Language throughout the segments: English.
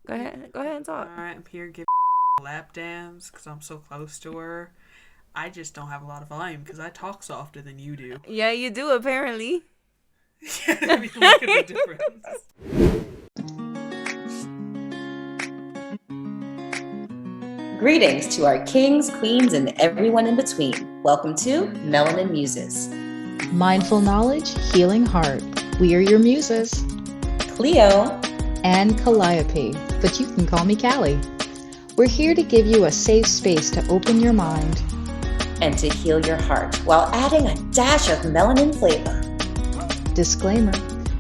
Go ahead. Go ahead and talk. Alright, I'm here giving lap dance because I'm so close to her. I just don't have a lot of volume because I talk softer than you do. Yeah, you do apparently. I mean, look at the difference. Greetings to our kings, queens, and everyone in between. Welcome to Melanin Muses. Mindful knowledge, healing heart. We are your muses. Cleo And Calliope, but you can call me Callie. We're here to give you a safe space to open your mind and to heal your heart while adding a dash of melanin flavor. Disclaimer,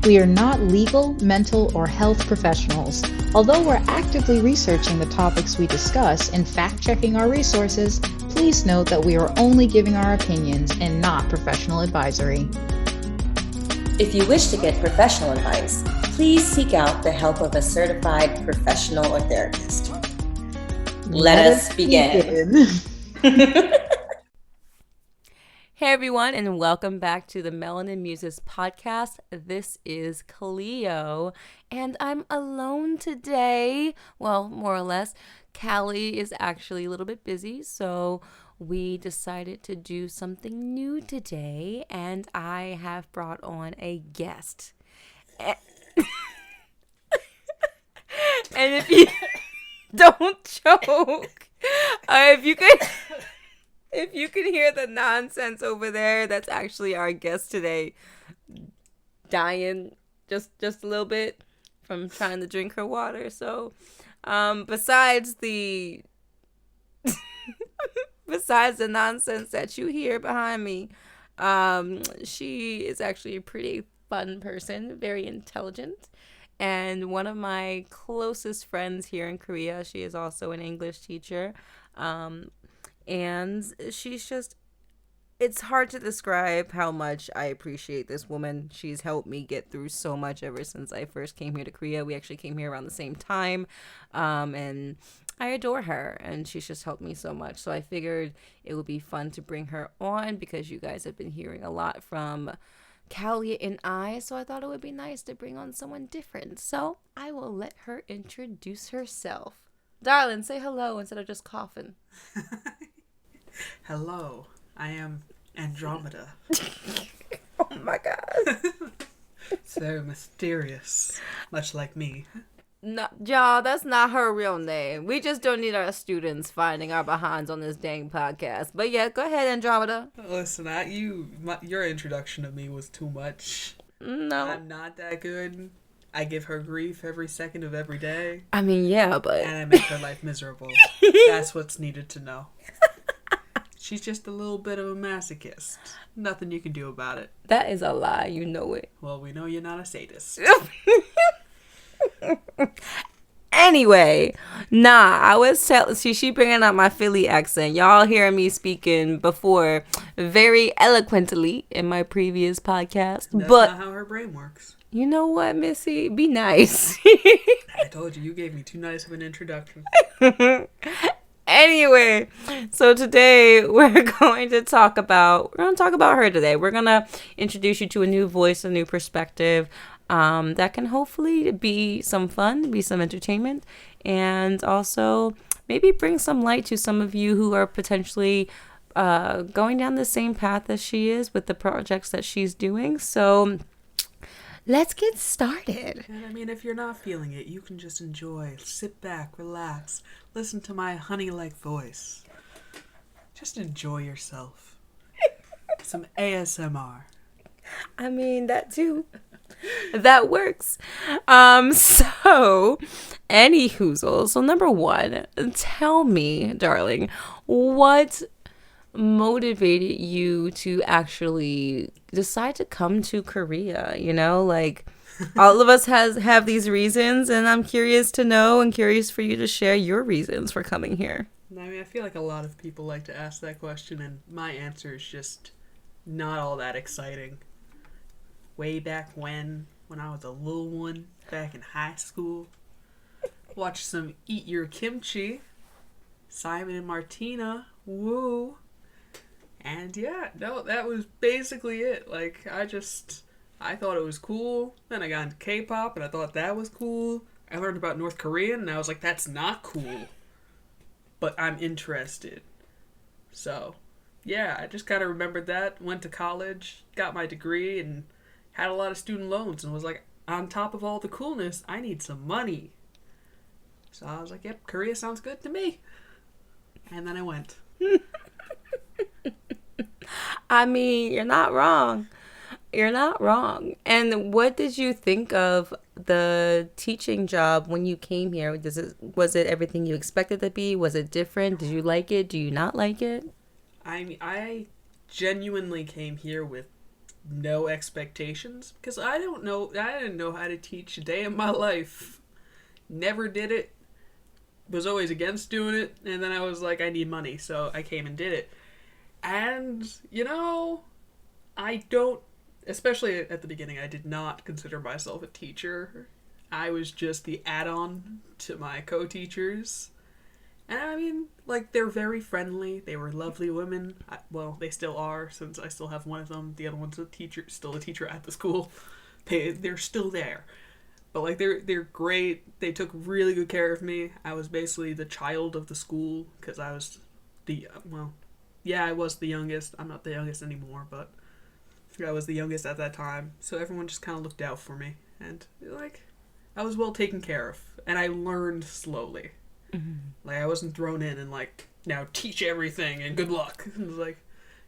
we are not legal, mental, or health professionals. Although we're actively researching the topics we discuss and fact-checking our resources, please note that we are only giving our opinions and not professional advisory. If you wish to get professional advice, please seek out the help of a certified professional or therapist. Let us begin. Hey everyone, and welcome back to the Melanin Muses podcast. This is Cleo, and I'm alone today. Well, more or less. Callie is actually a little bit busy, so we decided to do something new today, and I have brought on a guest. And if you don't choke, if you can hear the nonsense over there, that's actually our guest today, dying just a little bit from trying to drink her water. So, besides the nonsense that you hear behind me, she is actually a pretty fun person, very intelligent, and one of my closest friends here in Korea. She is also an English teacher. And she's just, it's hard to describe how much I appreciate this woman. She's helped me get through so much ever since I first came here to Korea. We actually came here around the same time. And I adore her, and she's just helped me so much. So I figured it would be fun to bring her on because you guys have been hearing a lot from Callie and I. So I thought it would be nice to bring on someone different. So I will let her introduce herself. Darling, say hello instead of just coughing. Hello, I am Andromeda. Oh my god. So mysterious, much like me. No, y'all, that's not her real name. We just don't need our students finding our behinds on this dang podcast. But yeah, go ahead, Andromeda. Listen, your introduction of me was too much. No. I'm not that good. I give her grief every second of every day. I mean, yeah, but... And I make her life miserable. That's what's needed to know. She's just a little bit of a masochist. Nothing you can do about it. That is a lie. You know it. Well, we know you're not a sadist. Anyway, I was telling... See, she bringing up my Philly accent. Y'all hearing me speaking before very eloquently in my previous podcast. That's but not how her brain works. You know what, Missy? Be nice. I told you gave me too nice of an introduction. Anyway, so today we're going to talk about her today. We're going to introduce you to a new voice, a new perspective that can hopefully be some fun, be some entertainment, and also maybe bring some light to some of you who are potentially going down the same path as she is with the projects that she's doing. So let's get started. And I mean, if you're not feeling it, you can just enjoy. Sit back, relax, listen to my honey-like voice. Just enjoy yourself. Some ASMR. I mean, that too. That works. So, any hoozle. So, number one, tell me, darling, what motivated you to actually decide to come to Korea? You know, like all of us have these reasons, and I'm curious to know and curious for you to share your reasons for coming here. I mean, I feel like a lot of people like to ask that question, and my answer is just not all that exciting. Way back when I was a little one, back in high school, watched some Eat Your Kimchi, Simon and Martina, woo. And yeah, no, that was basically it. Like, I thought it was cool. Then I got into K-pop, and I thought that was cool. I learned about North Korean, and I was like, that's not cool. But I'm interested. So, yeah, I just kind of remembered that. Went to college, got my degree, and had a lot of student loans, and was like, on top of all the coolness, I need some money. So I was like, yep, Korea sounds good to me. And then I went. I mean, you're not wrong. You're not wrong. And what did you think of the teaching job when you came here? Was it everything you expected it to be? Was it different? Did you like it? Do you not like it? I mean, I genuinely came here with no expectations because I didn't know how to teach a day in my life. Never did it. Was always against doing it, and then I was like, I need money, so I came and did it. And, I don't, especially at the beginning, I did not consider myself a teacher. I was just the add-on to my co-teachers. And I mean, like, they're very friendly. They were lovely women. Well, they still are, since I still have one of them. The other one's still a teacher at the school. They're still there. But, like, they're great. They took really good care of me. I was basically the child of the school, because I was I was the youngest. I'm not the youngest anymore, but I was the youngest at that time. So everyone just kind of looked out for me. And, like, I was well taken care of. And I learned slowly. Mm-hmm. Like, I wasn't thrown in and, like, now teach everything and good luck. It was like,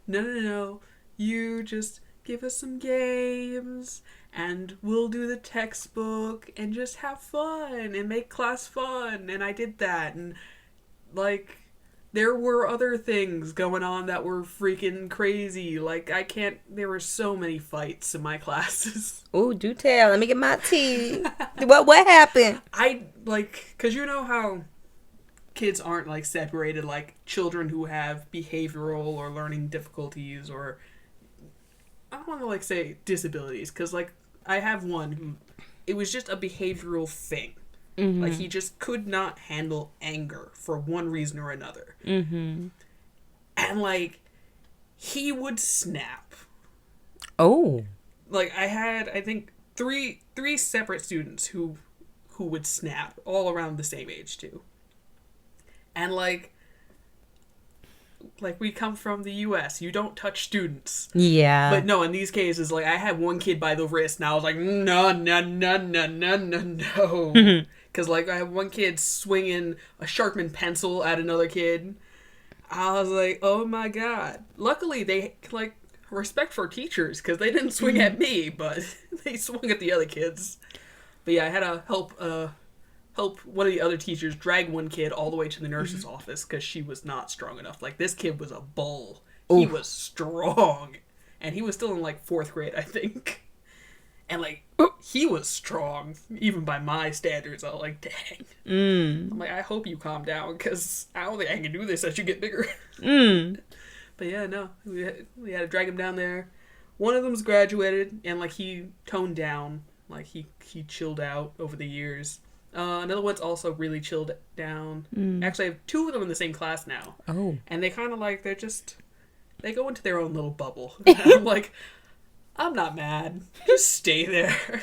no. You just give us some games and we'll do the textbook and just have fun and make class fun. And I did that. And, like, there were other things going on that were freaking crazy. Like, there were so many fights in my classes. Oh, do tell. Let me get my tea. What happened? Because you know how kids aren't, like, separated, like, children who have behavioral or learning difficulties or, I don't want to, like, say disabilities, because, like, I have one who, it was just a behavioral thing. Mm-hmm. Like, he just could not handle anger for one reason or another. Mm-hmm. And, like, he would snap. Oh. Like, I had, I think, three separate students who would snap, all around the same age, too. And, like, we come from the U.S. You don't touch students. Yeah. But no, in these cases, like, I had one kid by the wrist, and I was like, no. Because, like, I had one kid swinging a Sharpman pencil at another kid. I was like, oh my god. Luckily, they, like, respect for teachers, because they didn't swing at me, but they swung at the other kids. But yeah, I had to help one of the other teachers drag one kid all the way to the nurse's office because she was not strong enough. Like, this kid was a bull. He was strong. And he was still in, like, 4th grade, I think. And, like, he was strong, even by my standards. I was like, dang. I'm like, I hope you calm down, because I don't think I can do this as you get bigger. But yeah, no. We had to drag him down there. One of them's graduated, and, like, he toned down. Like, he chilled out over the years. Another one's also really chilled down. Actually, I have 2 of them in the same class now. Oh. And they kind of, like, they go into their own little bubble. And I'm like, I'm not mad. Just stay there.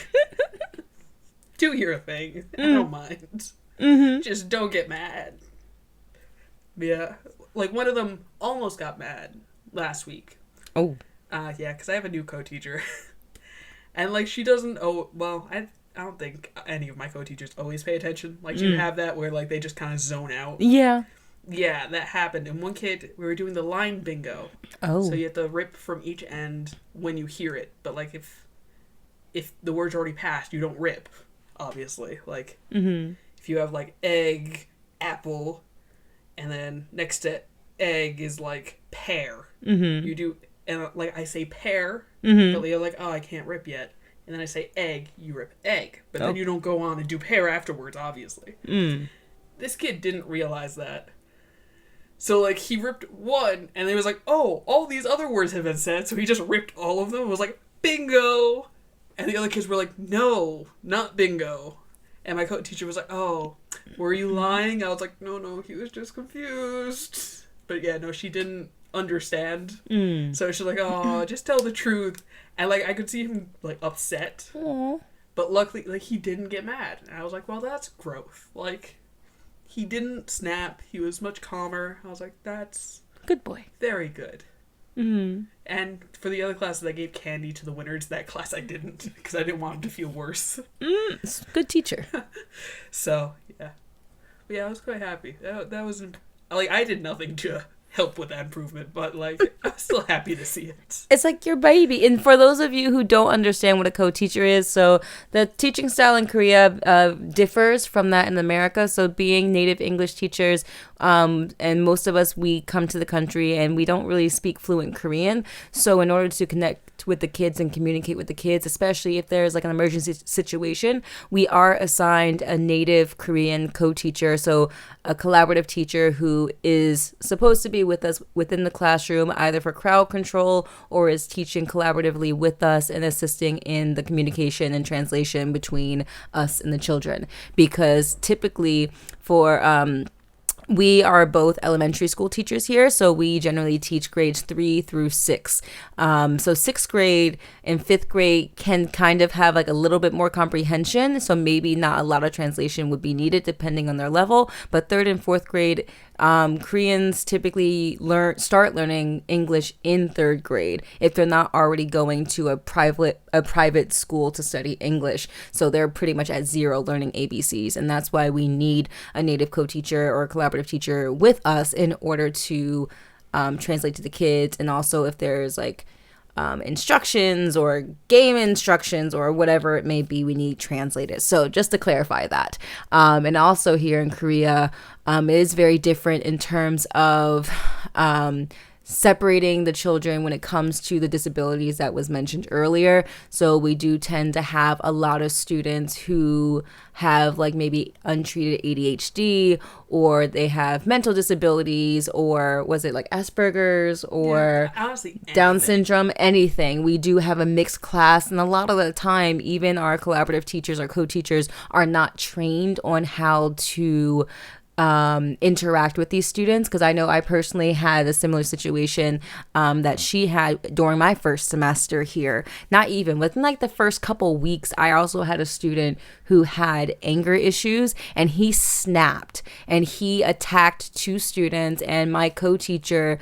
Do your thing. I don't mind. Mm-hmm. Just don't get mad. Yeah. Like, one of them almost got mad last week. Oh. Yeah, because I have a new co-teacher. And, like, she doesn't... I don't think any of my co-teachers always pay attention. Like, you have that where, like, they just kind of zone out. Yeah. Yeah, that happened. And one kid, we were doing the line bingo. Oh. So you have to rip from each end when you hear it. But, like, if the word's already passed, you don't rip, obviously. Like, if you have, like, egg, apple, and then next to egg is, like, pear. You do, and, like, I say pear, but they're like, oh, I can't rip yet. And then I say egg, you rip egg. But then you don't go on and do pear afterwards, obviously. This kid didn't realize that. So, like, he ripped one, and he was like, oh, all these other words have been said, so he just ripped all of them and was like, bingo! And the other kids were like, no, not bingo. And my co-teacher was like, oh, were you lying? I was like, no, he was just confused. But yeah, no, she didn't understand. So she's like, oh, just tell the truth. And, like, I could see him, like, upset. Aww. But luckily, like, he didn't get mad. And I was like, well, that's growth. Like, he didn't snap. He was much calmer. I was like, that's Good boy. very good. Mm-hmm. And for the other classes, I gave candy to the winners. That class I didn't, because I didn't want him to feel worse. Good teacher. So, yeah. But yeah, I was quite happy. That was, like, I did nothing to help with that improvement, but, like, I'm still happy to see it. It's like your baby. And for those of you who don't understand what a co-teacher is, so the teaching style in Korea differs from that in America. So being native English teachers, and most of us, we come to the country and we don't really speak fluent Korean. So in order to connect with the kids and communicate with the kids, especially if there's like an emergency situation, we are assigned a native Korean co-teacher, so a collaborative teacher who is supposed to be with us within the classroom, either for crowd control or is teaching collaboratively with us and assisting in the communication and translation between us and the children. Because typically for we are both elementary school teachers here, so we generally teach grades 3 through 6. So 6th grade and 5th grade can kind of have like a little bit more comprehension, so maybe not a lot of translation would be needed depending on their level. But 3rd and 4th grade, Koreans typically start learning English in 3rd grade if they're not already going to a private school to study English. So they're pretty much at 0 learning ABCs, and that's why we need a native co-teacher or a collaborative teacher with us in order to translate to the kids. And also if there's like instructions or game instructions or whatever it may be, we need translators. So just to clarify that. And also here in Korea, it is very different in terms of separating the children when it comes to the disabilities that was mentioned earlier. So we do tend to have a lot of students who have like maybe untreated ADHD, or they have mental disabilities, or was it like Asperger's or honestly, Down syndrome, anything. We do have a mixed class, and a lot of the time, even our collaborative teachers or co-teachers are not trained on how to interact with these students, because I know I personally had a similar situation that she had during my first semester here. Not even within like the first couple weeks, I also had a student who had anger issues, and he snapped and he attacked 2 students, and my co-teacher,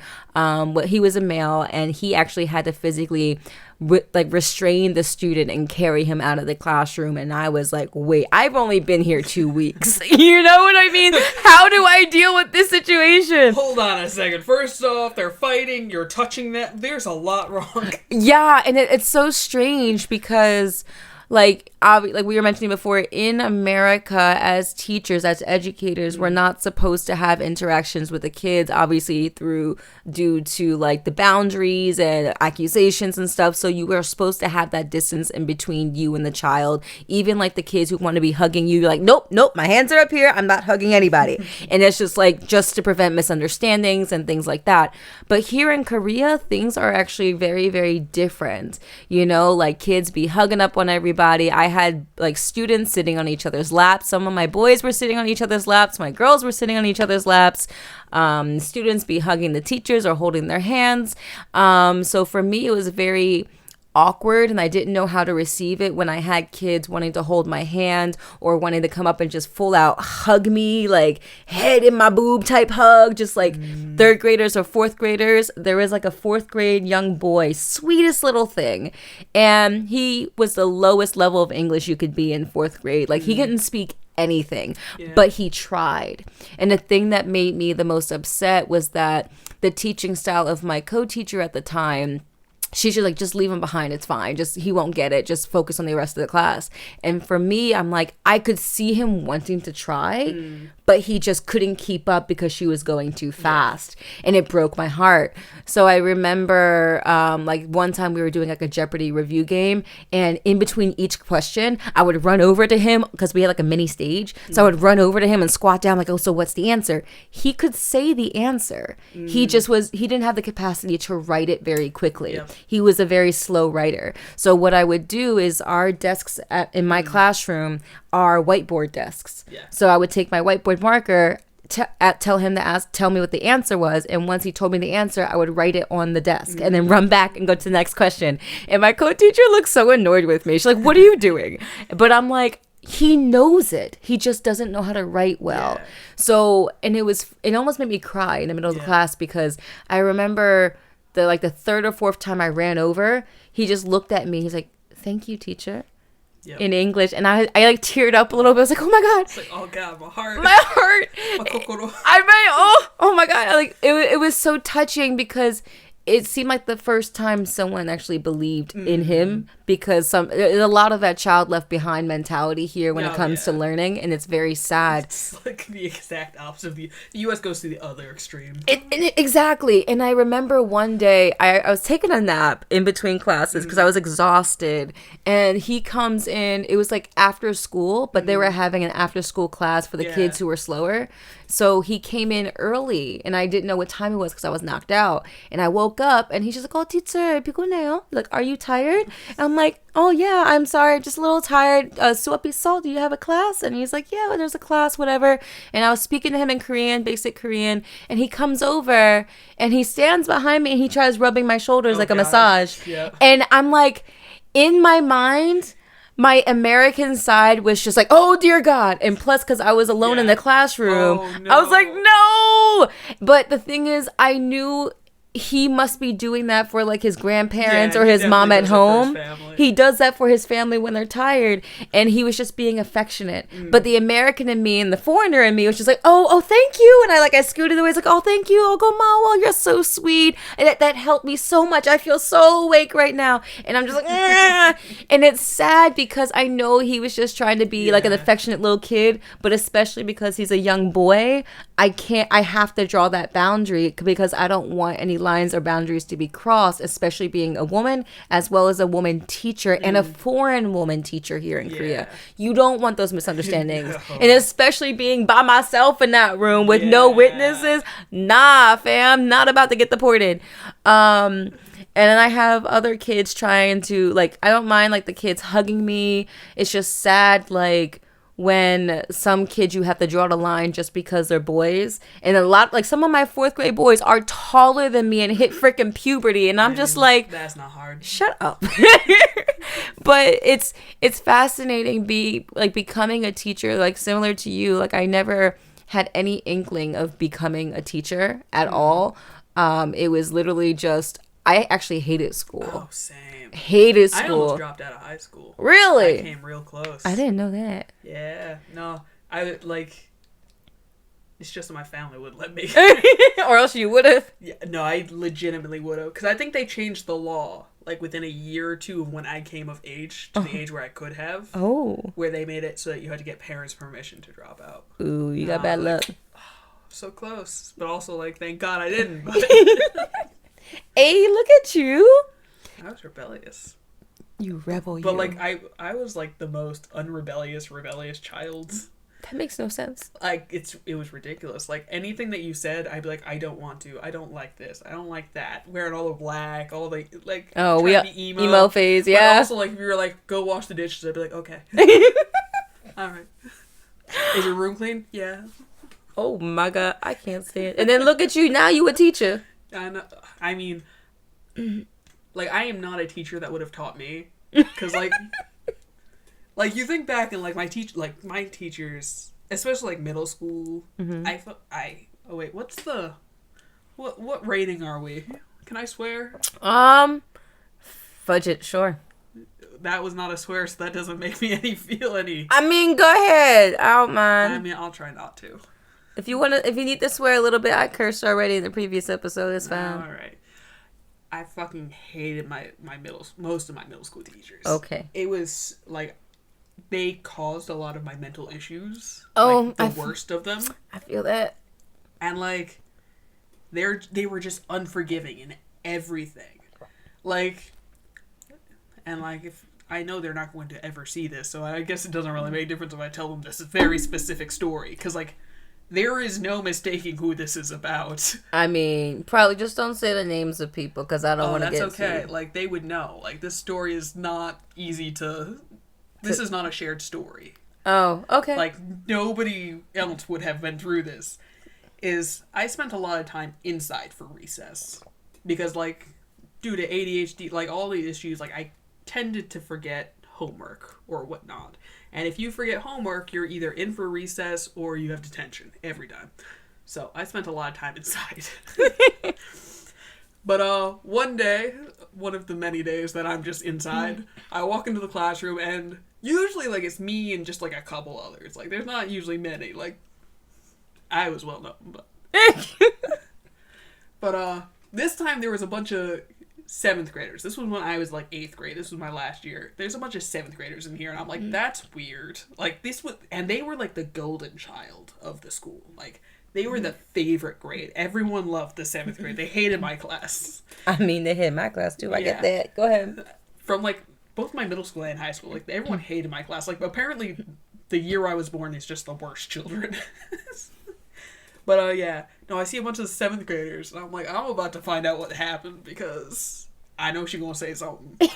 he was a male, and he actually had to physically restrain the student and carry him out of the classroom. And I was like, wait, I've only been here 2 weeks. You know what I mean? How do I deal with this situation? Hold on a second. First off, they're fighting, you're touching that. There's a lot wrong. Yeah, and it's so strange because like we were mentioning before, in America, as teachers, as educators, we're not supposed to have interactions with the kids, obviously due to like the boundaries and accusations and stuff. So you are supposed to have that distance in between you and the child. Even like the kids who want to be hugging you, you're like, nope, my hands are up here, I'm not hugging anybody. And it's just like just to prevent misunderstandings and things like that. But here in Korea, things are actually very, very different. You know, like kids be hugging up on everybody. I had like students sitting on each other's laps. Some of my boys were sitting on each other's laps. My girls were sitting on each other's laps. Students be hugging the teachers or holding their hands. So for me, it was very awkward, and I didn't know how to receive it when I had kids wanting to hold my hand or wanting to come up and just full out hug me, like head in my boob type hug, just like 3rd graders or 4th graders. There was like a 4th grade young boy, sweetest little thing, and he was the lowest level of English you could be in 4th grade. Like he couldn't speak anything, but he tried. And the thing that made me the most upset was that the teaching style of my co-teacher at the time, she's just like, just leave him behind, it's fine, just he won't get it, just focus on the rest of the class. And for me, I'm like, I could see him wanting to try, but he just couldn't keep up because she was going too fast, and it broke my heart. So I remember like one time we were doing like a Jeopardy review game, and in between each question I would run over to him because we had like a mini stage. So I would run over to him and squat down like, oh, so what's the answer? He could say the answer. He didn't have the capacity to write it very quickly. He was a very slow writer. So what I would do is our desks in my classroom are whiteboard desks. So I would take my whiteboard marker, tell him to tell me what the answer was, and once he told me the answer, I would write it on the desk and then run back and go to the next question. And my co-teacher looked so annoyed with me. She's like, "What are you doing?" But I'm like, he knows it. He just doesn't know how to write well. Yeah. So, and it almost made me cry in the middle of the class, because I remember the third or fourth time I ran over, he just looked at me. He's like, "Thank you, teacher." Yep. In English, and I like teared up a little bit. I was like, "Oh my god!" It's like, oh god, my heart. My heart. My kokoro. Oh my god! Like it was so touching, because it seemed like the first time someone actually believed in him, because there's a lot of that child left behind mentality here when it comes to learning, and it's very sad. It's like the exact opposite of the U.S. goes to the other extreme. Exactly. And I remember one day I was taking a nap in between classes because I was exhausted, and he comes in. It was like after school, but they were having an after school class for the kids who were slower. So he came in early, and I didn't know what time it was because I was knocked out. And I woke up, and he's just like, "Oh, teacher, piconeyo." Like, "Are you tired?" And I'm like, "Oh yeah, I'm sorry, just a little tired. Suapi Sol, do you have a class?" And he's like, "Yeah, there's a class, whatever." And I was speaking to him in Korean, basic Korean, and he comes over and he stands behind me and he tries rubbing my shoulders like a massage. Yeah. And I'm like, in my mind, my American side was just like, "Oh dear God." And plus, because I was alone in the classroom, I was like, "No." But the thing is, I knew he must be doing that for like his grandparents or his mom at home. He does that for his family when they're tired, and he was just being affectionate. But the American in me and the foreigner in me was just like, oh, thank you. And I scooted away. It's like, "Oh, thank you. Oh, go Mawa, you're so sweet." And that helped me so much. I feel so awake right now. And I'm just like, "Ah." And it's sad because I know he was just trying to be like an affectionate little kid, but especially because he's a young boy, I have to draw that boundary, because I don't want any lines or boundaries to be crossed, especially being a woman as well as a woman teacher and a foreign woman teacher here in Korea. You don't want those misunderstandings. And especially being by myself in that room with no witnesses. Nah, fam, not about to get deported. And then I have other kids trying to, I don't mind, the kids hugging me. It's just sad, when some kids you have to draw the line just because they're boys. And a lot, some of my 4th grade boys are taller than me and hit freaking puberty. And I'm just like, that's not hard. Shut up. But it's fascinating becoming a teacher, similar to you. I never had any inkling of becoming a teacher at all. It was literally just, I actually hated school. Oh, same. Hated school. I almost dropped out of high school. Really? I came real close. I didn't know that. Yeah. No, it's just that my family wouldn't let me. Or else you would have. Yeah, no, I legitimately would have. Because I think they changed the law, within a year or two of when I came of age, to the age where I could have. Oh. Where they made it so that you had to get parents' permission to drop out. Ooh, you got bad luck. So close. But also, thank God I didn't. But Hey, look at you. I was rebellious. You rebel, you. But, I was, the most rebellious child. That makes no sense. It was ridiculous. Anything that you said, I'd be like, "I don't want to. I don't like this. I don't like that." Wearing all the black, all the, oh, we be emo phase, yeah. But also, if you were like, "Go wash the dishes," I'd be like, "Okay." Alright. Is your room clean? Yeah. Oh my God, I can't stand it. And then look at you, now you a teacher. I mean, I am not a teacher that would have taught me. Because, you think back and, my teachers, especially, middle school, oh, wait, what's the, what rating are we? Can I swear? Fudge it, sure. That was not a swear, so that doesn't make me feel any. I mean, go ahead. I don't mind. I mean, I'll try not to. If you need to swear a little bit, I cursed already in the previous episode. It's fine. All right. I fucking hated most of my middle school teachers. Okay. It was they caused a lot of my mental issues. Oh, the worst of them. I feel that. And they were just unforgiving in everything. If I know they're not going to ever see this, so I guess it doesn't really make a difference if I tell them this very specific story, because there is no mistaking who this is about. I mean, probably just don't say the names of people, because I don't want to get that's okay. sued. They would know. This story is not easy to. This is not a shared story. Oh, okay. Nobody else would have been through this. is I spent a lot of time inside for recess. Because, like, due to ADHD, like, all the issues, like, I tended to forget homework or whatnot. And if you forget homework, you're either in for recess or you have detention every time. So I spent a lot of time inside. But one day, one of the many days that I'm just inside, I walk into the classroom and usually, like, it's me and just, like, a couple others. Like, there's not usually many. Like, I was well known, but... But, this time there was a bunch of 7th graders. This was when I was, like, 8th grade. This was my last year. There's a bunch of 7th graders in here, and I'm like, that's weird. Like, this was... And they were, like, the golden child of the school. Like... They were the favorite grade. Everyone loved the 7th grade. They hated my class. I mean, they hated my class too. I get that. Go ahead. From, like, both my middle school and high school, like, everyone hated my class. Like, apparently, the year I was born is just the worst children. But, yeah. No, I see a bunch of the 7th graders, and I'm like, I'm about to find out what happened, because I know she's gonna say something.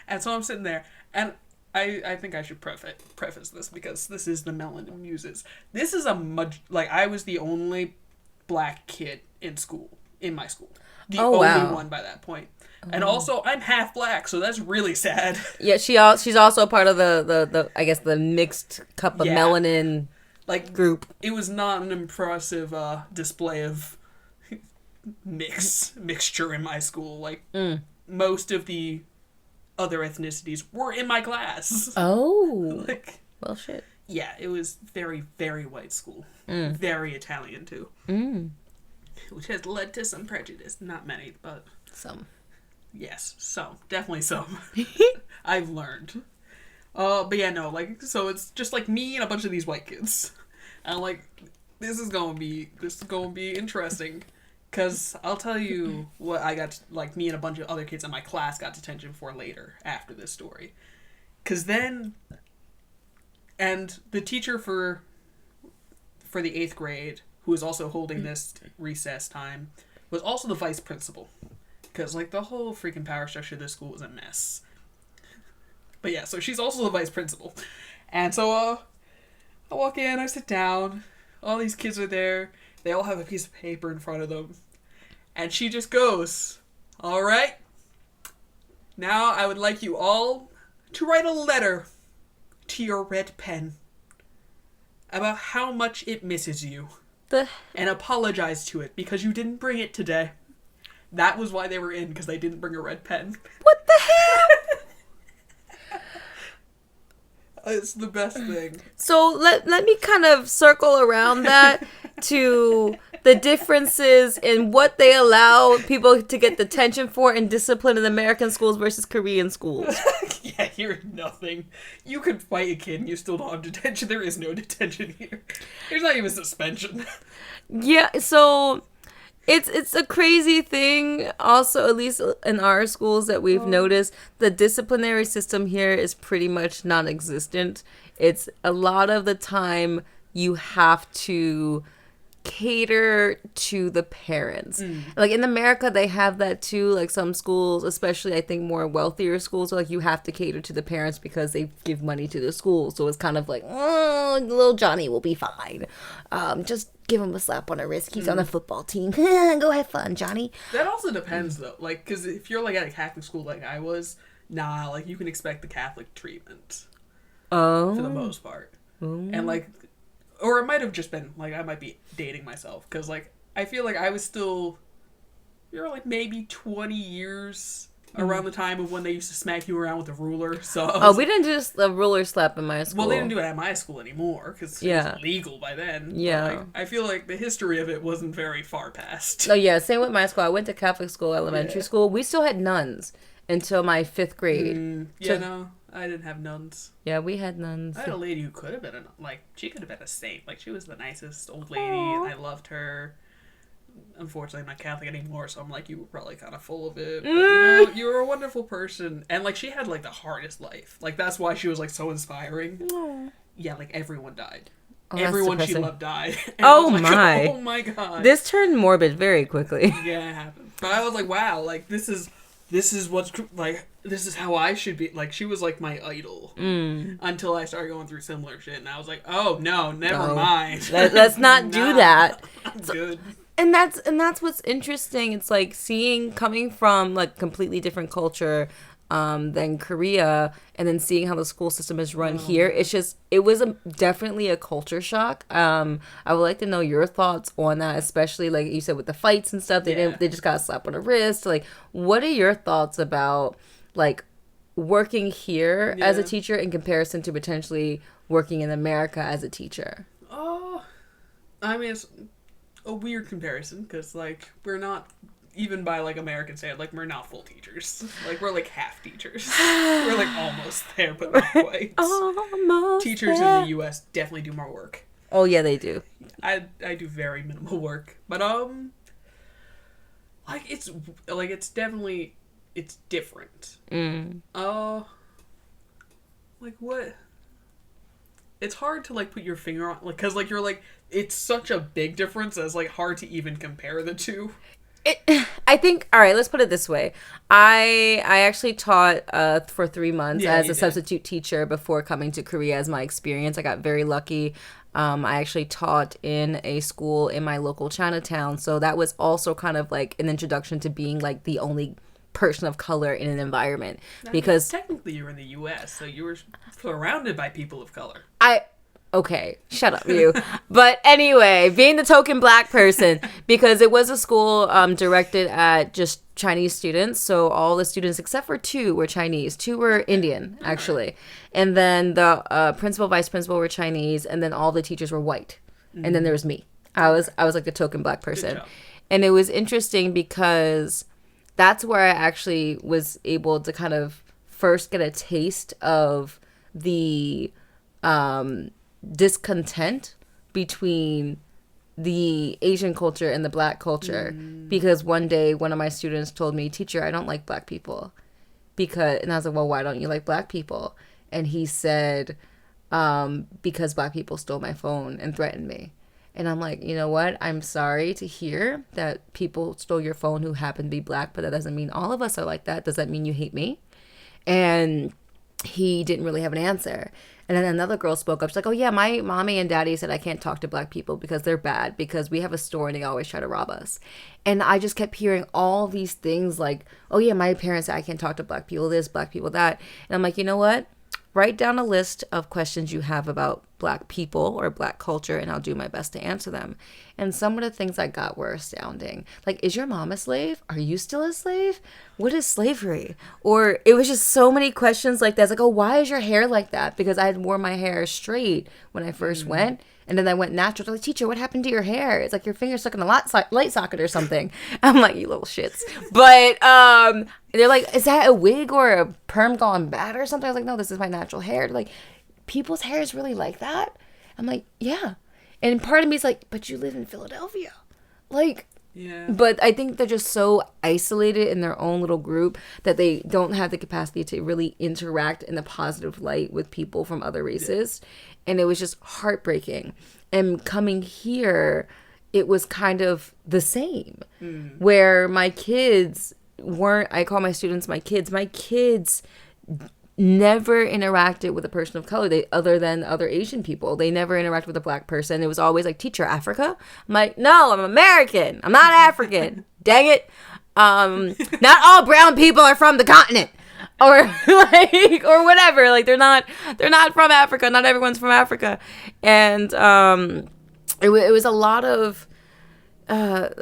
And so I'm sitting there, and... I think I should preface this because this is the Melanin Muses. This is a much like I was the only black kid in my school, the only one by that point, and also I'm half black, so that's really sad. Yeah, she's also a part of the I guess the mixed cup of melanin like group. It was not an impressive display of mixture in my school. Like most of the other ethnicities were in my class. Oh. Like, well, shit. Yeah, it was very, very white school. Very Italian, too. Which has led to some prejudice. Not many, but... Some. Yes, some. Definitely some. I've learned. But yeah, no, like, so it's just, like, me and a bunch of these white kids. And, like, this is gonna be interesting. Because I'll tell you what I got, like, me and a bunch of other kids in my class got detention for later, after this story. Because then, and the teacher for the 8th grade, who was also holding this recess time, was also the vice principal. Because, like, the whole freaking power structure of this school was a mess. But yeah, so she's also the vice principal. And so, I walk in, I sit down, all these kids are there. They all have a piece of paper in front of them. And she just goes, all right, now I would like you all to write a letter to your red pen about how much it misses you. And apologize to it because you didn't bring it today. That was why they were in, because they didn't bring a red pen. What the hell? It's the best thing. So let me kind of circle around that to the differences in what they allow people to get detention for and discipline in American schools versus Korean schools. Yeah, you're nothing. You could fight a kid and you still don't have detention. There is no detention here. There's not even suspension. Yeah, so it's a crazy thing. Also, at least in our schools that we've noticed, the disciplinary system here is pretty much non-existent. It's a lot of the time you have to cater to the parents. Like in America, they have that too. Like some schools, especially I think more wealthier schools, are like you have to cater to the parents because they give money to the school. So it's kind of like, oh, little Johnny will be fine. Just give him a slap on the wrist. He's on the football team. Go have fun, Johnny. That also depends though. Like, because if you're like at a Catholic school like I was, like you can expect the Catholic treatment. For the most part. And like, or it might have just been, like, I might be dating myself. Because, like, I feel like I was still, you're like maybe 20 years around the time of when they used to smack you around with a ruler. So we didn't do a ruler slap in my school. Well, they didn't do it at my school anymore because it was legal by then. Yeah. But, like, I feel like the history of it wasn't very far past. Oh, yeah. Same with my school. I went to Catholic school, elementary school. We still had nuns until my 5th grade. No. I didn't have nuns. Yeah, we had nuns. I had a lady who could have been she could have been a saint. Like, she was the nicest old lady, and I loved her. Unfortunately, I'm not Catholic anymore, so I'm like, you were probably kind of full of it. But, you were a wonderful person. And, like, she had, like, the hardest life. Like, that's why she was, like, so inspiring. Aww. Yeah, like, everyone died. Everyone she loved died. Oh, like, my. Oh, my God. This turned morbid very quickly. Yeah, it happened. But I was like, wow, like, this is what's, like, this is how I should be. Like, she was, like, my idol. Until I started going through similar shit. And I was like, oh, no, never mind. Let's not do that. Good. And that's what's interesting. It's like coming from like completely different culture than Korea, and then seeing how the school system is run here. It was definitely a culture shock. I would like to know your thoughts on that, especially like you said with the fights and stuff. They just got a slap on the wrist. Like, what are your thoughts about like working here as a teacher in comparison to potentially working in America as a teacher? Oh, I mean, it's a weird comparison because like we're not, even by like American standard, like we're not full teachers. Like we're like half teachers. We're like almost there, but not quite. Almost Teachers there. in the U.S. definitely do more work. Oh yeah, they do. I do very minimal work, but like it's definitely it's different. Like what? It's hard to like put your finger on, like, cause like you're like it's such a big difference as like hard to even compare the two. I think, all right, let's put it this way. I actually taught for 3 months as a substitute teacher before coming to Korea as my experience. I got very lucky. I actually taught in a school in my local Chinatown. So that was also kind of like an introduction to being like the only person of color in an environment. Because technically you were in the U.S., so you were surrounded by people of color. Okay, shut up, you. But anyway, being the token black person, because it was a school directed at just Chinese students. So all the students, except for 2, were Chinese. 2 were Indian, actually. And then the principal, vice principal were Chinese. And then all the teachers were white. And then there was me. I was like the token black person. And it was interesting because that's where I actually was able to kind of first get a taste of the discontent between the Asian culture and the black culture, because one day one of my students told me, "Teacher, I don't like black people," and I was like, "Well, why don't you like black people?" And he said, "Because black people stole my phone and threatened me." And I'm like, you know what? I'm sorry to hear that people stole your phone who happen to be black, but that doesn't mean all of us are like that. Does that mean you hate me? And he didn't really have an answer. And then another girl spoke up. She's like, "Oh yeah, my mommy and daddy said I can't talk to black people because they're bad, because we have a store and they always try to rob us." And I just kept hearing all these things like, "Oh yeah, my parents said I can't talk to black people this, black people that." And I'm like, you know what? Write down a list of questions you have about black people or black culture, and I'll do my best to answer them. And some of the things I got were astounding. Like, is your mom a slave? Are you still a slave? What is slavery? Or it was just so many questions like that. It's like, oh, why is your hair like that? Because I had wore my hair straight when I first went. And then I went natural. They're like, "Teacher, what happened to your hair? It's like your finger's stuck in a light socket or something." I'm like, you little shits. But they're like, "Is that a wig or a perm gone bad or something?" I was like, "No, this is my natural hair." They're like, "People's hair is really like that?" I'm like, "Yeah." And part of me is like, "But you live in Philadelphia." Like, yeah. But I think they're just so isolated in their own little group that they don't have the capacity to really interact in a positive light with people from other races. Yeah. And it was just heartbreaking. And coming here, it was kind of the same. Where my kids weren't, I call my students my kids. My kids never interacted with a person of color other than other Asian people. They never interacted with a black person. It was always like, "Teacher, Africa?" I'm like, "No, I'm American. I'm not African." Dang it. Not all brown people are from the continent. Or like, or whatever. Like, they're not from Africa. Not everyone's from Africa. And it was a lot of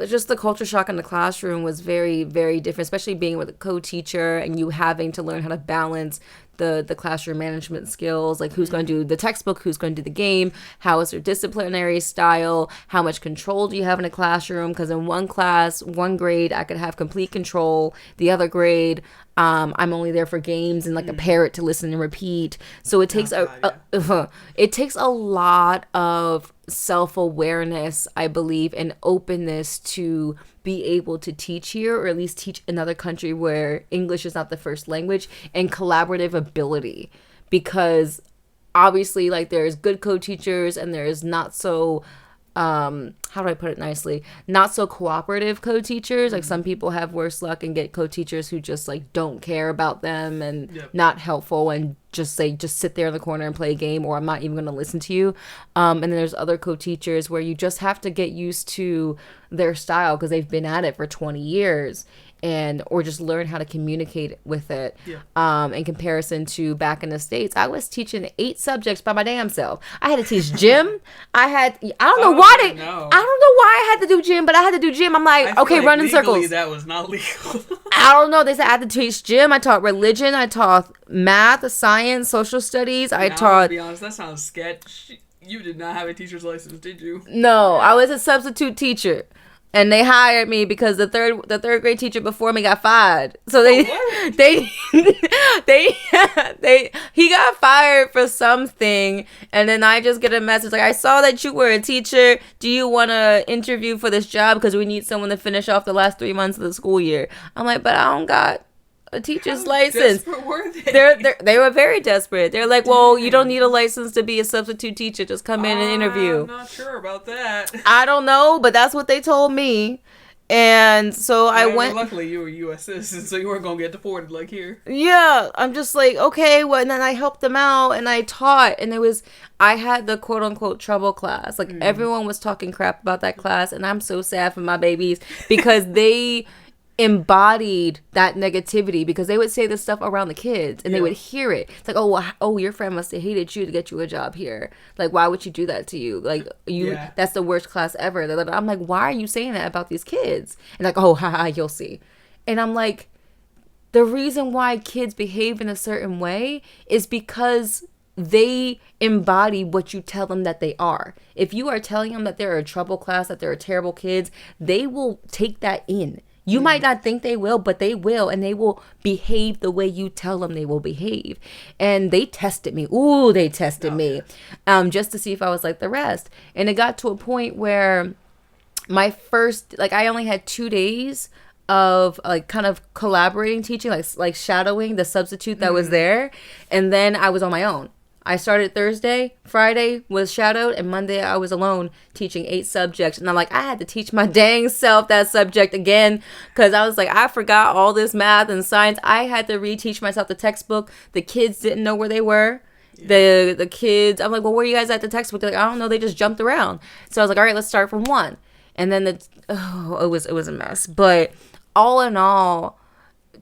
just the culture shock in the classroom was very, very different, especially being with a co-teacher and you having to learn how to balance the classroom management skills, like who's going to do the textbook, who's going to do the game, how is their disciplinary style, how much control do you have in a classroom, because in one class, one grade, I could have complete control. The other grade, I'm only there for games and like a parrot to listen and repeat. So it takes it takes a lot of self-awareness, I believe, and openness to be able to teach here, or at least teach another country where English is not the first language, and collaborative ability, because obviously like there's good co-teachers and there's not so how do I put it nicely, not so cooperative co-teachers. Like some people have worse luck and get co-teachers who just like don't care about them and not helpful and just say, just sit there in the corner and play a game, or I'm not even going to listen to you. And then there's other co-teachers where you just have to get used to their style because they've been at it for 20 years. Or just learn how to communicate with it. In comparison to back in the States, I was teaching 8 subjects by my damn self. I had to teach gym. I don't know why I don't know why I had to do gym, but I had to do gym. I'm like, okay, like run in legally circles. That was not legal. I don't know. They said I had to teach gym. I taught religion. I taught math, science, social studies. I taught. To be honest, that sounds sketch. You did not have a teacher's license, did you? No, I was a substitute teacher. And they hired me because the third grade teacher before me got fired. So he got fired for something. And then I just get a message like, I saw that you were a teacher. Do you want to interview for this job? Because we need someone to finish off the last 3 months of the school year. I'm like, but I don't got a teacher's license. Desperate were they? They were very desperate. They're like, well, you don't need a license to be a substitute teacher. Just come in and interview. I'm not sure about that. I don't know, but that's what they told me. And so I went. Luckily, you were a U.S. citizen, so you weren't gonna get deported like here. Yeah, I'm just like, okay, well, and then I helped them out and I taught, and I had the quote unquote trouble class. Like everyone was talking crap about that class, and I'm so sad for my babies because they embodied that negativity, because they would say this stuff around the kids and they would hear it. It's like, oh, your friend must have hated you to get you a job here. Like, why would you do that to you? Like, that's the worst class ever. I'm like, why are you saying that about these kids? And like, oh, haha, you'll see. And I'm like, the reason why kids behave in a certain way is because they embody what you tell them that they are. If you are telling them that they're a trouble class, that they're terrible kids, they will take that in. You might not think they will, but they will, and they will behave the way you tell them they will behave. And they tested me. Ooh, they tested me, just to see if I was like the rest. And it got to a point where my first, like, I only had 2 days of like kind of collaborating teaching, like shadowing the substitute that was there, and then I was on my own. I started Thursday, Friday was shadowed, and Monday I was alone teaching 8 subjects. And I'm like, I had to teach my dang self that subject again, because I was like, I forgot all this math and science. I had to reteach myself the textbook. The kids didn't know where they were. The kids, I'm like, well, where are you guys at the textbook? They're like, I don't know, they just jumped around. So I was like, all right, let's start from 1. And then it was a mess. But all in all,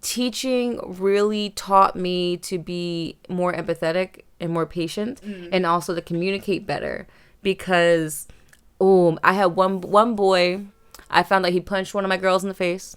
teaching really taught me to be more empathetic and more patient, and also to communicate better, because I had one boy, I found out he punched one of my girls in the face.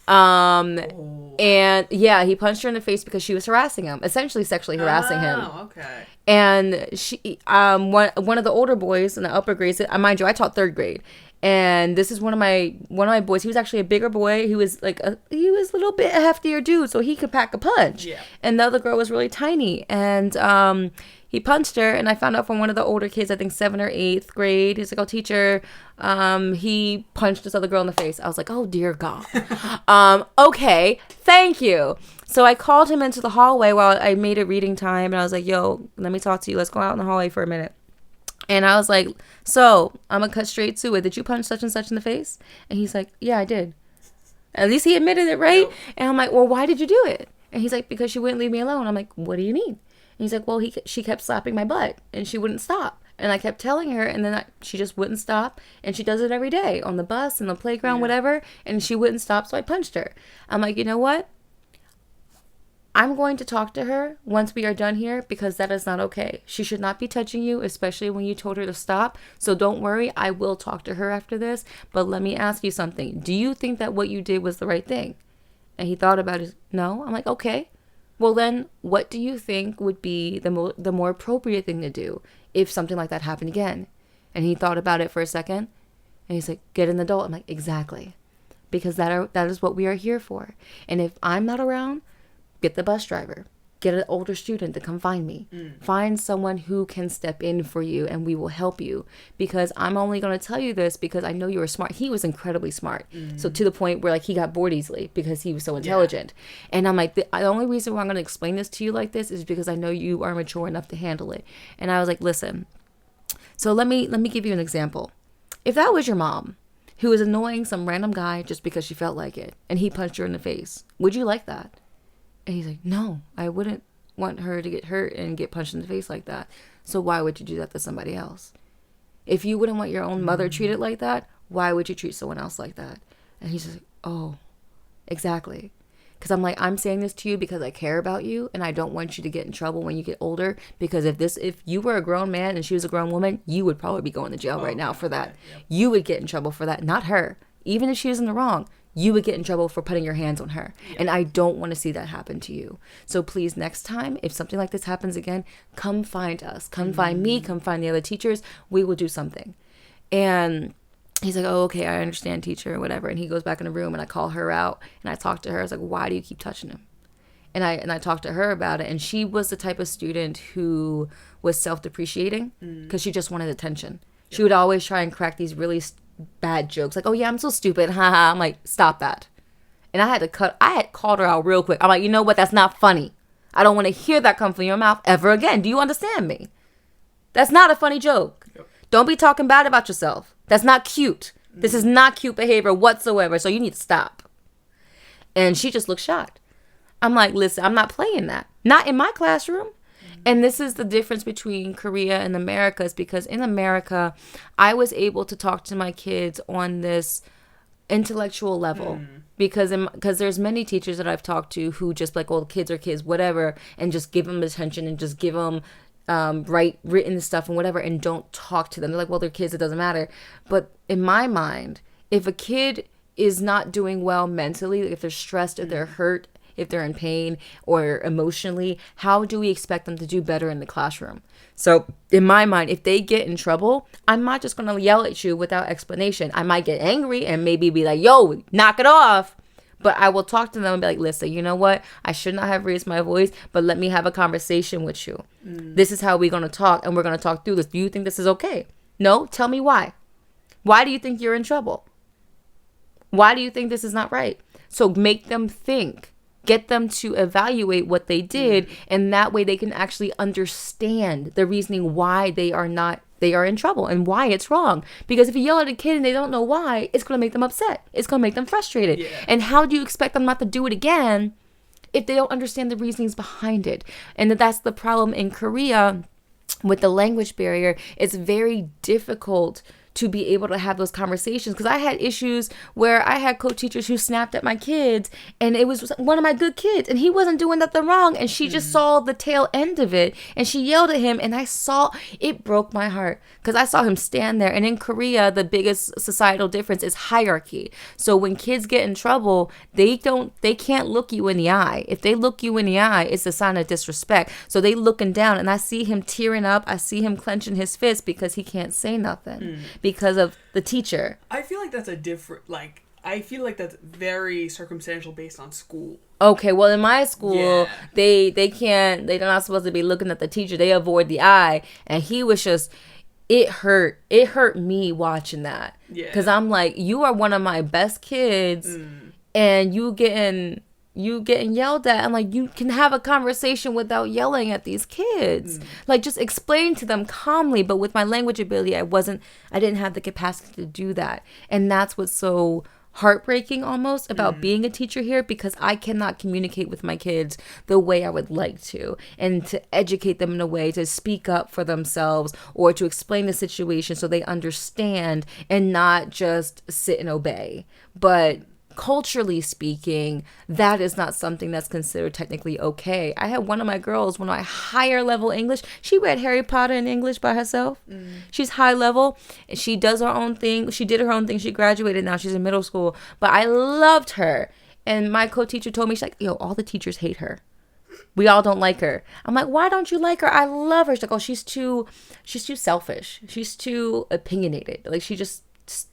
And yeah, he punched her in the face because she was harassing him, essentially sexually harassing him. Oh, okay. And she, one of the older boys in the upper grades, mind you, I taught 3rd grade. And this is one of my boys. He was actually a bigger boy. He was he was a little bit heftier dude, so he could pack a punch. Yeah. And the other girl was really tiny, and he punched her. And I found out from one of the older kids, I think 7th or 8th grade. He's like, "Oh, teacher, he punched this other girl in the face." I was like, "Oh dear God." Okay, thank you. So I called him into the hallway while I made a reading time, and I was like, "Yo, let me talk to you. Let's go out in the hallway for a minute." And I was like, so I'm going to cut straight to it. Did you punch such and such in the face? And he's like, yeah, I did. At least he admitted it, right? Yep. And I'm like, well, why did you do it? And he's like, because she wouldn't leave me alone. I'm like, what do you mean? And he's like, well, she kept slapping my butt and she wouldn't stop. And I kept telling her, and then she just wouldn't stop. And she does it every day on the bus, in the playground, whatever. And she wouldn't stop, so I punched her. I'm like, you know what? I'm going to talk to her once we are done here, because that is not okay. She should not be touching you, especially when you told her to stop. So don't worry, I will talk to her after this. But let me ask you something. Do you think that what you did was the right thing? And he thought about it. No. I'm like, okay. Well, then what do you think would be the more appropriate thing to do if something like that happened again? And he thought about it for a second. And he's like, get an adult. I'm like, exactly. Because that is what we are here for. And if I'm not around, get the bus driver, get an older student to come find me. Find someone who can step in for you, and we will help you. Because I'm only going to tell you this because I know you were smart. He was incredibly smart. So to the point where, like, he got bored easily because he was so intelligent. Yeah. And I'm like, the only reason why I'm going to explain this to you like this is because I know you are mature enough to handle it. And I was like, listen, so let me give you an example. If that was your mom, who was annoying some random guy just because she felt like it, and he punched her in the face, would you like that? And he's like, no, I wouldn't want her to get hurt and get punched in the face like that. So why would you do that to somebody else? If you wouldn't want your own mother treated like that, why would you treat someone else like that? And he's just like, oh, exactly. Because I'm like, I'm saying this to you because I care about you and I don't want you to get in trouble when you get older. Because if you were a grown man and she was a grown woman, you would probably be going to jail right now for that. Yeah. You would get in trouble for that, not her. Even if she was in the wrong, you would get in trouble for putting your hands on her. Yeah. And I don't want to see that happen to you. So please, next time, if something like this happens again, come find us. Come find me. Come find the other teachers. We will do something. And he's like, oh, okay, I understand, teacher, or whatever. And he goes back in the room, and I call her out, and I talk to her. I was like, why do you keep touching him? And I talked to her about it, and she was the type of student who was self-depreciating because she just wanted attention. Yep. She would always try and crack these really bad jokes, like, oh, yeah, I'm so stupid, haha. I'm like, stop that. And I had called her out real quick. I'm like, you know what? That's not funny. I don't want to hear that come from your mouth ever again. Do you understand me? That's not a funny joke. Yep. Don't be talking bad about yourself. That's not cute. This is not cute behavior whatsoever. So you need to stop. And she just looked shocked. I'm like, listen, I'm not playing that. Not in my classroom. And this is the difference between Korea and America, is because in America, I was able to talk to my kids on this intellectual level. Because there's many teachers that I've talked to who just like, oh, kids are kids, whatever, and just give them attention and just give them written stuff and whatever, and don't talk to them. They're like, well, they're kids, it doesn't matter. But in my mind, if a kid is not doing well mentally, if they're stressed, if they're hurt, if they're in pain or emotionally, how do we expect them to do better in the classroom? So in my mind, if they get in trouble, I'm not just going to yell at you without explanation. I might get angry and maybe be like, yo, knock it off. But I will talk to them and be like, listen, you know what? I should not have raised my voice, but let me have a conversation with you. This is how we're going to talk, and we're going to talk through this. Do you think this is okay? No? Tell me why. Why do you think you're in trouble? Why do you think this is not right? So make them think. Get them to evaluate what they did, and that way they can actually understand the reasoning why they are in trouble and why it's wrong. Because if you yell at a kid and they don't know why, it's going to make them upset. It's going to make them frustrated. Yeah. And how do you expect them not to do it again if they don't understand the reasonings behind it? And that's the problem in Korea with the language barrier. It's very difficult to be able to have those conversations, because I had issues where I had co-teachers who snapped at my kids, and it was one of my good kids and he wasn't doing nothing wrong, and she just saw the tail end of it and she yelled at him, and it broke my heart because I saw him stand there. And in Korea, the biggest societal difference is hierarchy. So when kids get in trouble, they can't look you in the eye. If they look you in the eye, it's a sign of disrespect. So they looking down, and I see him tearing up. I see him clenching his fist because he can't say nothing. Because of the teacher. I feel like that's I feel like that's very circumstantial based on school. Okay, well in my school, they're not supposed to be looking at the teacher. They avoid the eye, and he was just, it hurt me watching that. Yeah. Because I'm like, you are one of my best kids, and you getting yelled at. I'm like, you can have a conversation without yelling at these kids. Like, just explain to them calmly. But with my language ability, I didn't have the capacity to do that. And that's what's so heartbreaking almost about being a teacher here, because I cannot communicate with my kids the way I would like to, and to educate them in a way to speak up for themselves or to explain the situation so they understand and not just sit and obey. But culturally speaking, that is not something that's considered technically okay. I had one of my higher level English, she read Harry Potter in English by herself. She's high level. She does her own thing. She did her own thing. She graduated now. She's in middle school. But I loved her. And my co-teacher told me, she's like, yo, all the teachers hate her. We all don't like her. I'm like, why don't you like her? I love her. She's like, oh, she's too selfish. She's too opinionated. Like, she just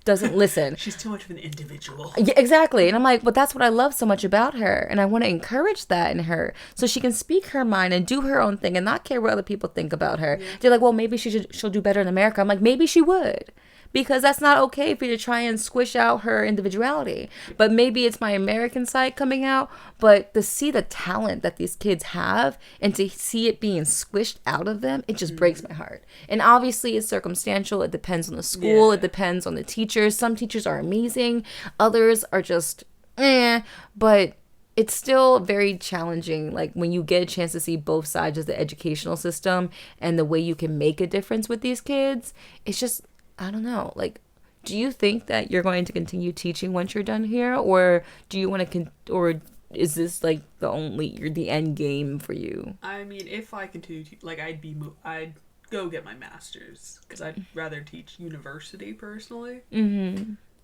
doesn't listen. She's too much of an individual. Yeah, exactly. And I'm like, but that's what I love so much about her, and I want to encourage that in her so she can speak her mind and do her own thing and not care what other people think about her. They're like, well, maybe she'll do better in America. I'm like, maybe she would, because that's not okay for you to try and squish out her individuality. But maybe it's my American side coming out. But to see the talent that these kids have and to see it being squished out of them, it just breaks my heart. And obviously it's circumstantial. It depends on the school. It depends on the teachers. Some teachers are amazing. Others are just but it's still very challenging, like when you get a chance to see both sides of the educational system and the way you can make a difference with these kids. It's just, I don't know, like, do you think that you're going to continue teaching once you're done here, or do you want to or is this like the end game for you? I mean, if I continue like, I'd go get my master's, because I'd rather teach university personally.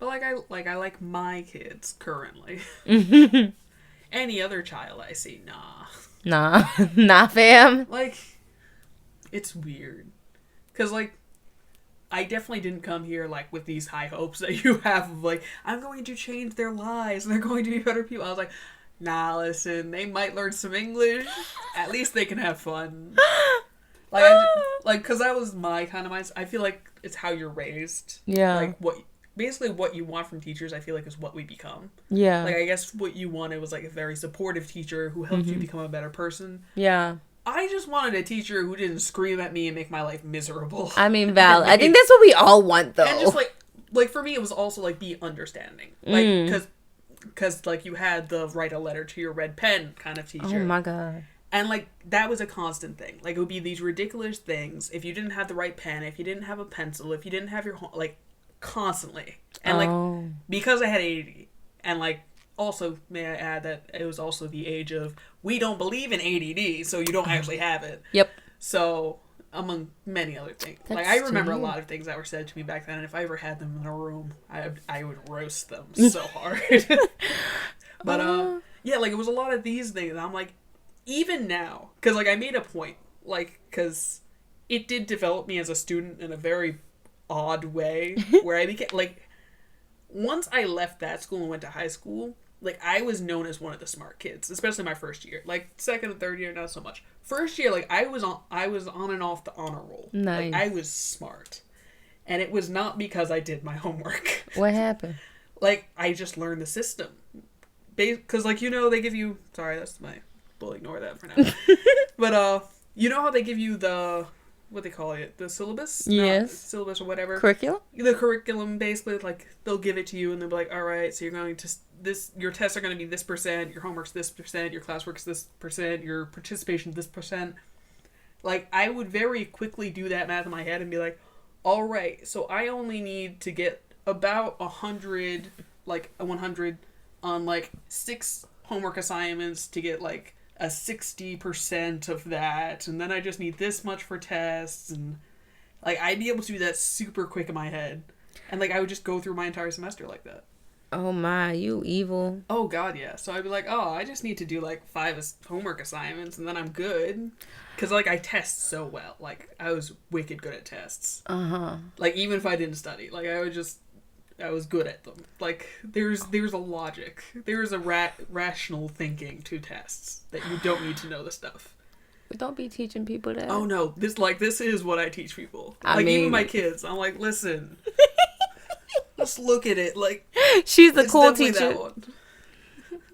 But I like my kids currently. Any other child I see, Nah, fam. like, it's weird, because like, I definitely didn't come here like with these high hopes that you have of like, I'm going to change their lives and they're going to be better people. I was like, nah, listen, they might learn some English, at least they can have fun. Because that was my kind of mindset. I feel like it's how you're raised. Yeah. Like, basically what you want from teachers, I feel like, is what we become. Yeah. Like, I guess what you wanted was like a very supportive teacher who helped you become a better person. Yeah. I just wanted a teacher who didn't scream at me and make my life miserable. I mean, Val, I think that's what we all want, though. And just like for me, it was also like, be understanding. Like, because like, you had the write a letter to your red pen kind of teacher. Oh my God. And like, that was a constant thing. Like, it would be these ridiculous things. If you didn't have the right pen, if you didn't have a pencil, if you didn't have your like, constantly. And like, because I had ADD, and like, also, may I add that it was also the age of, we don't believe in ADD, so you don't actually have it. Yep. So, among many other things. Like, I remember a lot of things that were said to me back then, and if I ever had them in a room, I would roast them so hard. But, yeah, like, it was a lot of these things, and I'm like, even now, because, like, I made a point, like, because it did develop me as a student in a very odd way, where I became, like, once I left that school and went to high school, like, I was known as one of the smart kids, especially my first year. Like, second and third year, not so much. First year, like, I was on and off the honor roll. Nice. Like, I was smart. And it was not because I did my homework. What happened? Like, I just learned the system. Because, like, you know, they give you... Sorry, that's my... We'll ignore that for now. But, you know how they give you the... What they call it? The syllabus? Yes. No, syllabus or whatever. Curriculum? The curriculum, basically, like, they'll give it to you and they'll be like, all right, so you're going to... your tests are going to be this %, your homework's this %, your classwork's this %, your participation's this %. Like, I would very quickly do that math in my head and be like, all right, so I only need to get about 100 on, like, 6 homework assignments to get, like, a 60% of that, and then I just need this much for tests, and, like, I'd be able to do that super quick in my head. And, like, I would just go through my entire semester like that. Oh my, you evil. Oh god, yeah. So I'd be like, oh, I just need to do like 5 homework assignments and then I'm good. Because like, I test so well. Like, I was wicked good at tests. Like, even if I didn't study, like, I was good at them. Like, there's a logic. There's a rational thinking to tests that you don't need to know the stuff. But don't be teaching people that. Oh no, this is what I teach people. I like, mean... even my kids, I'm like, listen, let's look at it. Like, she's the cool teacher.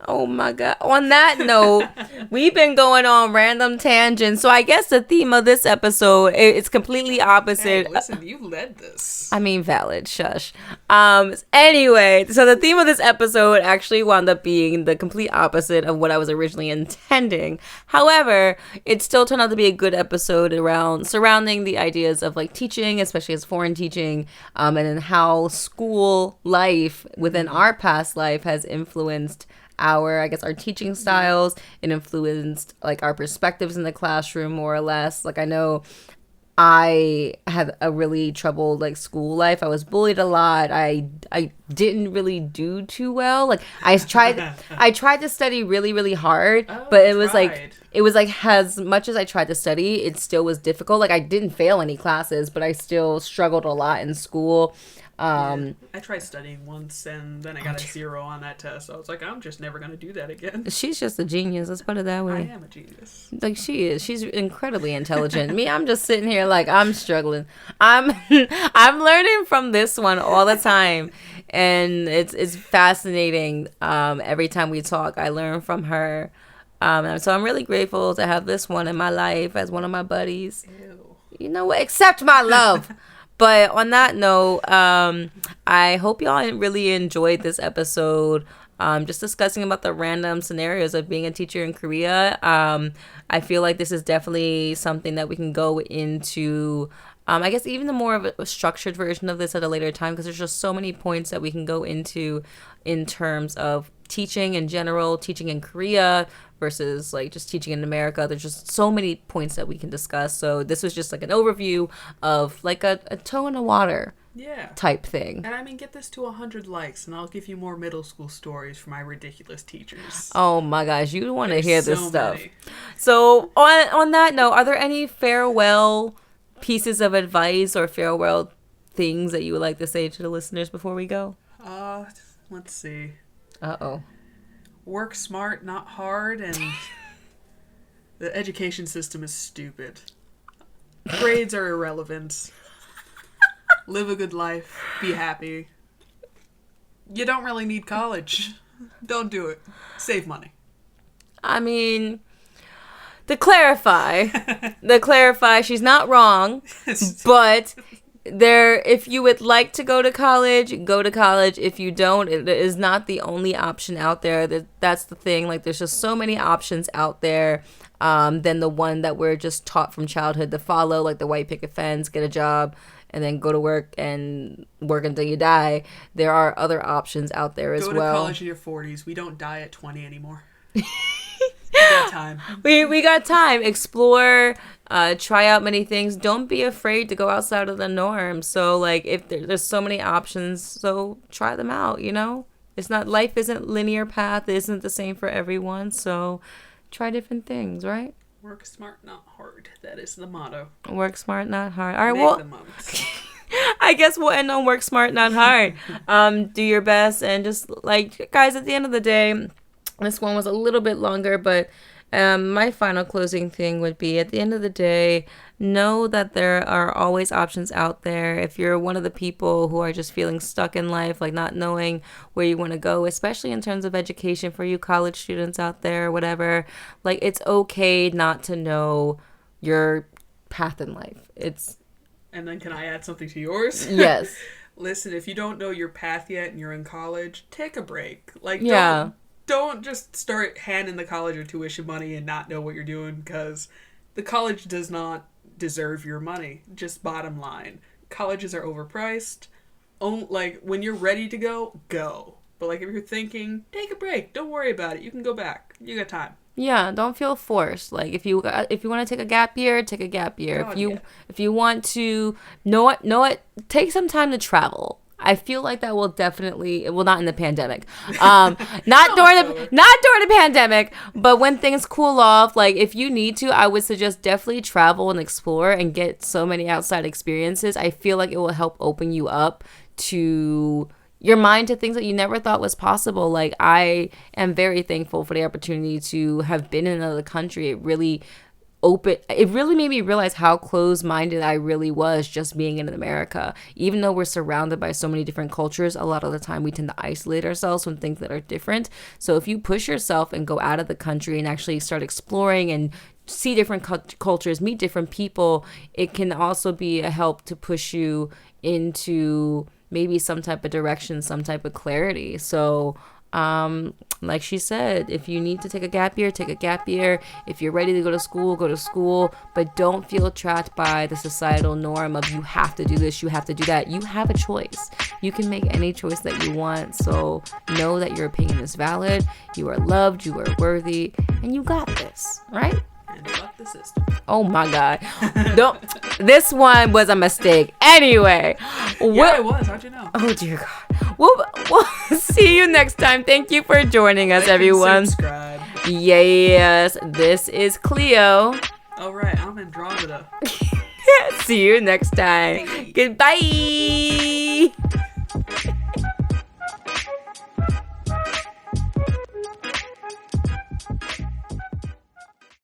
Oh my god. On that note, we've been going on random tangents. So I guess the theme of this episode is completely opposite. Hey, listen, you led this. I mean, valid. Shush. Anyway, so the theme of this episode actually wound up being the complete opposite of what I was originally intending. However, it still turned out to be a good episode surrounding the ideas of like teaching, especially as foreign teaching, and then how school life within our past life has influenced our teaching styles. It influenced like our perspectives in the classroom, more or less. Like, I know I had a really troubled like school life. I was bullied a lot. I didn't really do too well. Like, I tried to study really, really hard, but it was like as much as I tried to study, it still was difficult. Like, I didn't fail any classes, but I still struggled a lot in school. I tried studying once and then I got a 0 on that test. So I was like, I'm just never going to do that again. She's just a genius. Let's put it that way. I am a genius. Like, she is. She's incredibly intelligent. Me, I'm just sitting here like I'm struggling. I'm learning from this one all the time. And it's fascinating. Every time we talk, I learn from her. So I'm really grateful to have this one in my life as one of my buddies. Ew. You know what? Accept my love. But on that note, I hope y'all really enjoyed this episode. just discussing about the random scenarios of being a teacher in Korea. I feel like this is definitely something that we can go into. I guess even the more of a structured version of this at a later time, because there's just so many points that we can go into in terms of teaching in general, teaching in Korea versus like just teaching in America. There's just so many points that we can discuss. So this was just like an overview of like a toe in the water type thing. And I mean, get this to 100 likes and I'll give you more middle school stories from my ridiculous teachers. Oh my gosh, you want to hear this so stuff. many. So on that note, are there any farewell pieces of advice or farewell things that you would like to say to the listeners before we go? Let's see. Uh-oh. Work smart, not hard, and the education system is stupid. Grades are irrelevant. Live a good life. Be happy. You don't really need college. Don't do it. Save money. I mean, to clarify, she's not wrong, but if you would like to go to college, go to college. If you don't, it is not the only option out there. That's the thing. Like, there's just so many options out there than the one that we're just taught from childhood to follow, like the white picket fence, get a job, and then go to work and work until you die. There are other options out there as well. Go to college in your 40s. We don't die at 20 anymore. We got time. We got time. Explore, try out many things. Don't be afraid to go outside of the norm. So like, if there's so many options, so try them out, you know? It's not, life isn't linear path. It isn't the same for everyone. So try different things, right? Work smart, not hard. That is the motto. Work smart, not hard. All right, Make well, the most. I guess we'll end on work smart, not hard. Do your best, and just like, guys, at the end of the day, this one was a little bit longer, but my final closing thing would be, at the end of the day, know that there are always options out there. If you're one of the people who are just feeling stuck in life, like not knowing where you want to go, especially in terms of education for you college students out there, whatever, like, it's okay not to know your path in life. And then can I add something to yours? Yes. Listen, if you don't know your path yet and you're in college, take a break. Like, Yeah. don't just start handing the college your tuition money and not know what you're doing, because the college does not deserve your money. Just bottom line. Colleges are overpriced. Like, when you're ready to go, go. But like, if you're thinking, take a break. Don't worry about it. You can go back. You got time. Yeah, don't feel forced. Like, if you want to take a gap year, take a gap year. God, If you want to know what, take some time to travel. I feel like that will definitely, well, not in the pandemic, not during the pandemic, but when things cool off, like, if you need to, I would suggest definitely travel and explore and get so many outside experiences. I feel like it will help open you up to your mind, to things that you never thought was possible. Like, I am very thankful for the opportunity to have been in another country. It really made me realize how closed-minded I really was just being in America. Even though we're surrounded by so many different cultures, a lot of the time we tend to isolate ourselves from things that are different. So if you push yourself and go out of the country and actually start exploring and see different cultures, meet different people, it can also be a help to push you into maybe some type of direction, some type of clarity. So like she said, if you need to take a gap year, take a gap year. If you're ready to go to school, but don't feel trapped by the societal norm of you have to do this, you have to do that. You have a choice. You can make any choice that you want. So know that your opinion is valid. You are loved, you are worthy, and you got this, right? And fuck the system. Oh my God. This one was a mistake. Anyway. Yeah, it was. How'd you know? Oh dear God. We'll see you next time. Thank you for joining us, everyone. Subscribe. Yes, this is Cleo. All right, I'm Andromeda. See you next time. Goodbye.